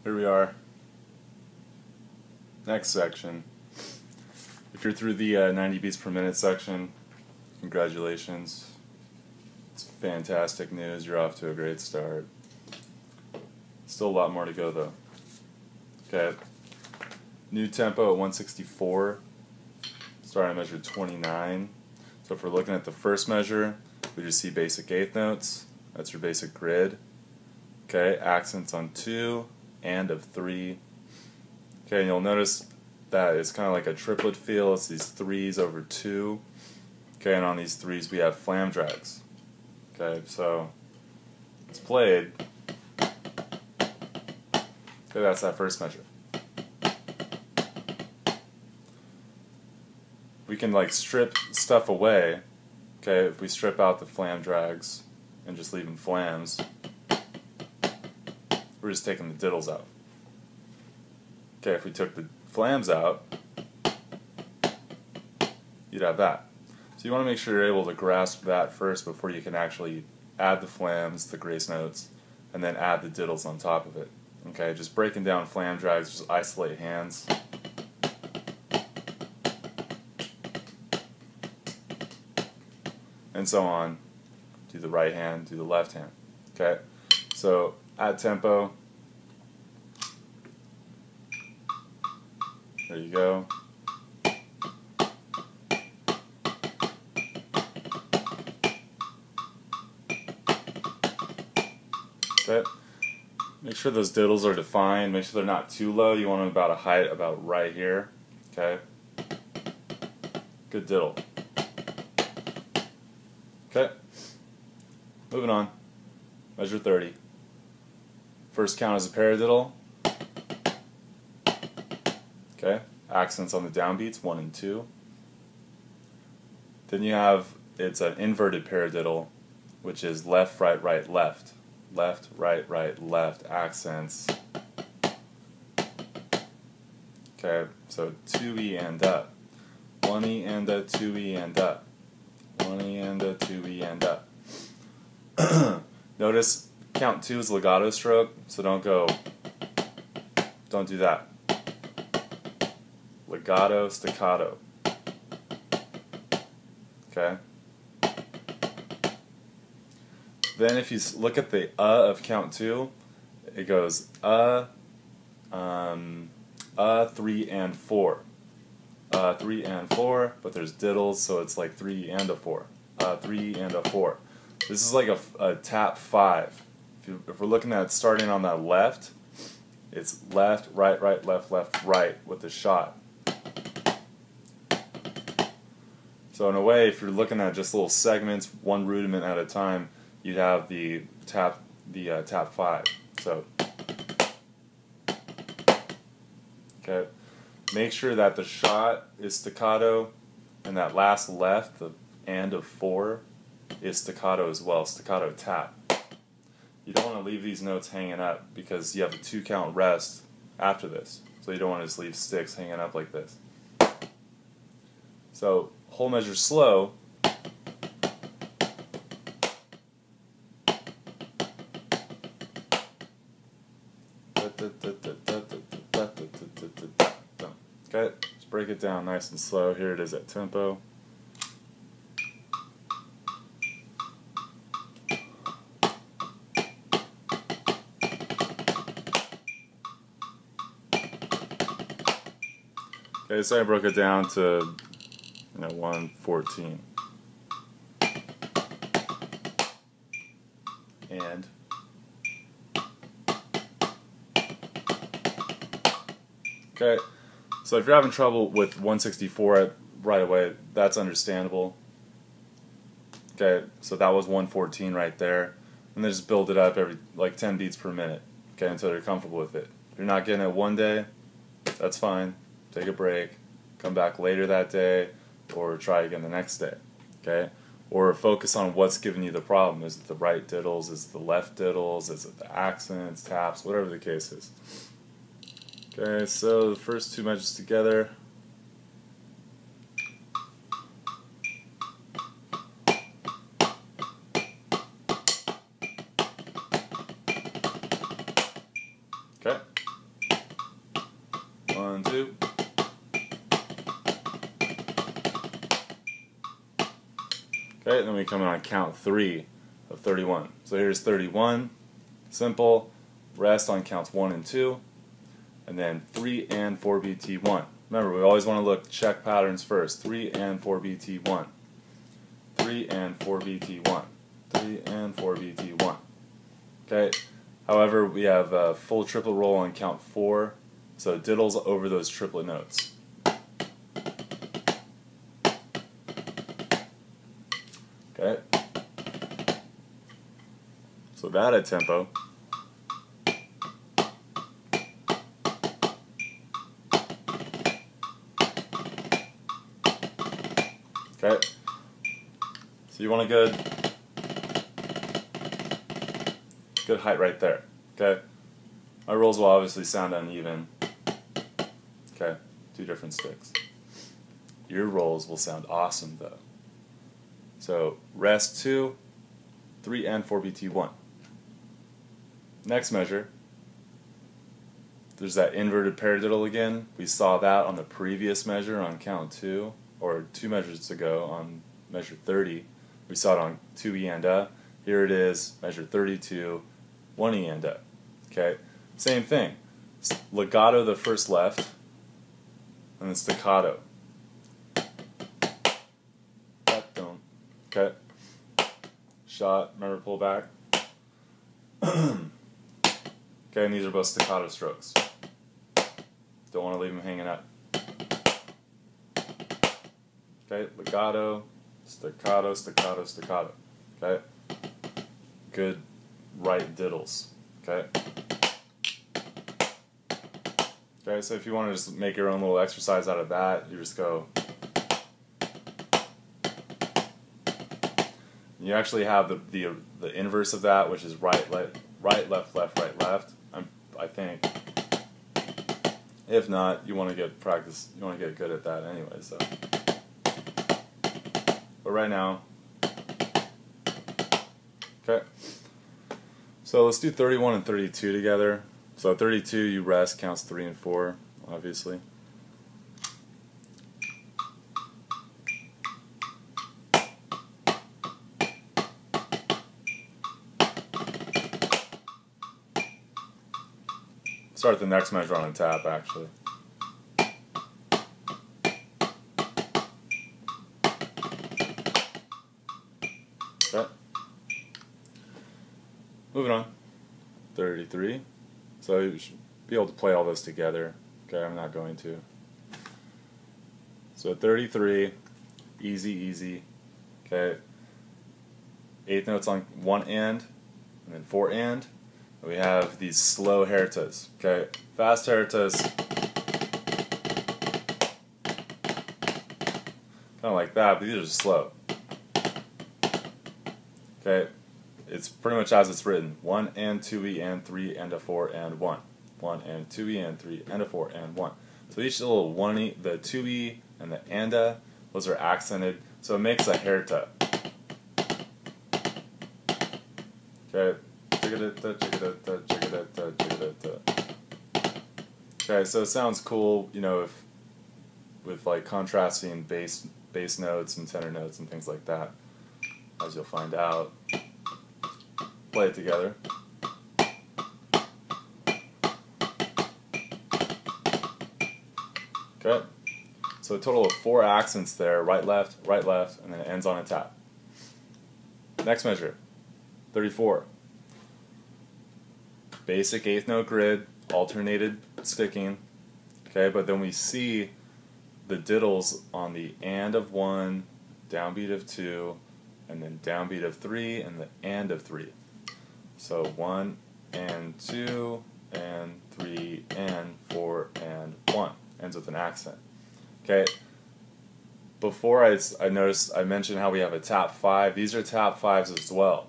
Here we are. Next section. If you're through the 90 beats per minute section, congratulations. It's fantastic news. You're off to a great start. Still a lot more to go though. Okay. New tempo at 164. Starting at measure 29. So if we're looking at the first measure, we just see basic eighth notes. That's your basic grid. Okay, accents on 2 and of 3. Okay, and you'll notice that it's kind of like a triplet feel. It's these 3s over 2. Okay, and on these 3s we have flam drags. Okay, so it's played. Okay, that's that first measure. We can like strip stuff away. Okay, if we strip out the flam drags and just leave them flams, we're just taking the diddles out. Okay, if we took the flams out, you'd have that. So you want to make sure you're able to grasp that first before you can actually add the flams, the grace notes, and then add the diddles on top of it. Okay, just breaking down flam drags, just isolate hands. And so on. Do the right hand, do the left hand. Okay, so add tempo. There you go. Okay. Make sure those diddles are defined. Make sure they're not too low. You want them about a height about right here. Okay. Good diddle. Okay. Moving on. Measure 30. First count is a paradiddle. Okay. Accents on the downbeats 1 and 2. Then you have, it's an inverted paradiddle, which is left, right, right, left. Left, right, right, left, accents. Okay, so 2E and up. 1E and a, 2E and up. 1E and a, 2E and up. Notice count 2 is legato stroke, so don't do that. Legato, staccato. Okay? Then if you look at the of count 2, it goes 3 and 4. 3 and 4, but there's diddles, so it's like 3 and a 4. 3 and a 4. This is like a tap 5. If we're looking at starting on that left, it's left, right, right, left, left, right with the shot. So in a way, if you're looking at just little segments, one rudiment at a time, you'd have the tap 5. So, okay, make sure that the shot is staccato, and that last left, the and of 4, is staccato as well, staccato tap. You don't want to leave these notes hanging up because you have a 2 count rest after this. So you don't want to just leave sticks hanging up like this. So whole measure slow. Okay, just break it down nice and slow. Here it is at tempo. Okay, so I broke it down to 114. And okay, so if you're having trouble with 164 right away, that's understandable. Okay, so that was 114 right there, and then just build it up every like 10 beats per minute. Okay, until you're comfortable with it. If you're not getting it one day, that's fine. Take a break, come back later that day, or try again the next day. Okay, or focus on what's giving you the problem. Is it the right diddles? Is it the left diddles? Is it the accents, taps, whatever the case is. Okay, so the first 2 measures together. Okay. 1, 2. Okay, and then we come in on count 3 of 31. So here's 31, simple, rest on counts 1 and 2, and then 3 and 4 BT1. Remember, we always want to look check patterns first. 3 and 4 BT1. 3 and 4 BT1. 3 and 4 BT1. Okay. However, we have a full triplet roll on count 4, so diddles over those triplet notes. Okay. So that at tempo. Okay. So you want a good height right there. Okay. My rolls will obviously sound uneven. Okay. 2 different sticks. Your rolls will sound awesome though. So rest 2, 3 and 4 BT1. Next measure. There's that inverted paradiddle again. We saw that on the previous measure on count 2, or 2 measures ago on measure 30. We saw it on 2 E and A. Here it is, measure 32, 1 E and A. Okay, same thing. Legato the first left, and then staccato. Okay. Shot, remember pull back. Okay, and these are both staccato strokes. Don't want to leave them hanging up. Okay, legato, staccato, staccato, staccato. Okay, good right diddles. Okay. Okay, so if you want to just make your own little exercise out of that, you just go. You actually have the inverse of that, which is right, left, right, left, right, left. I think. If not, you want to get practice. You want to get good at that anyway. So, but right now, okay. So let's do 31 and 32 together. So 32, you rest, counts 3 and 4, obviously. Start the next measure on a tap, actually. Okay. Moving on. 33. So you should be able to play all this together. Okay, I'm not going to. So 33, easy, easy. Okay. 8th notes on 1 and then 4 and. We have these slow hertas. Okay, fast hertas, kind of like that, but these are slow. Okay, it's pretty much as it's written: 1 and 2 E and 3 and a 4 and 1. 1 and 2 E and 3 and a 4 and 1. So each little 1 E, the 2 E and the anda, those are accented, so it makes a herta. Okay. Okay, so it sounds cool, you know, if with like contrasting bass notes and tenor notes and things like that, as you'll find out. Play it together. Okay, so a total of 4 accents there: right, left, and then it ends on a tap. Next measure, 34. Basic 8th note grid, alternated sticking, okay, but then we see the diddles on the and of 1, downbeat of 2, and then downbeat of 3, and the and of 3. So 1 and 2, and 3, and 4, and 1. Ends with an accent. Okay, before I noticed, I mentioned how we have a tap 5. These are tap 5s as well.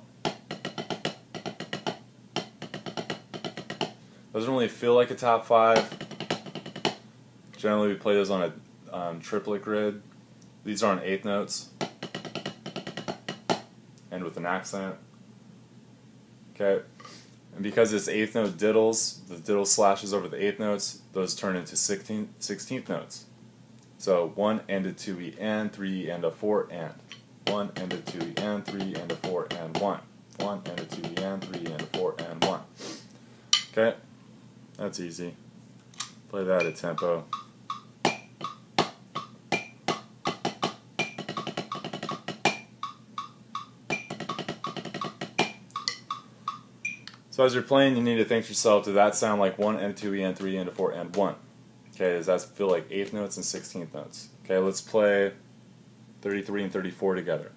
Doesn't really feel like a tap 5. Generally, we play those on a triplet grid. These are on 8th notes, and with an accent. Okay, And because it's eighth note diddles, the diddle slashes over the eighth notes, those turn into 16th notes. So 1 and a 2E and 3 and a 4 and 1 and a 2E and 3 and a 4 and 1 1 and a 2E and 3 and a 4 and 1. Okay, that's easy. Play that at tempo. So as you're playing, you need to think to yourself, does that sound like 1 and a 2E and 3 and a 4 and 1? Okay, does that feel like 8th notes and 16th notes? Okay, let's play 33 and 34 together.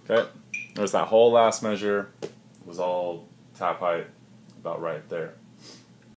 Okay, notice that whole last measure was all tap height about right there.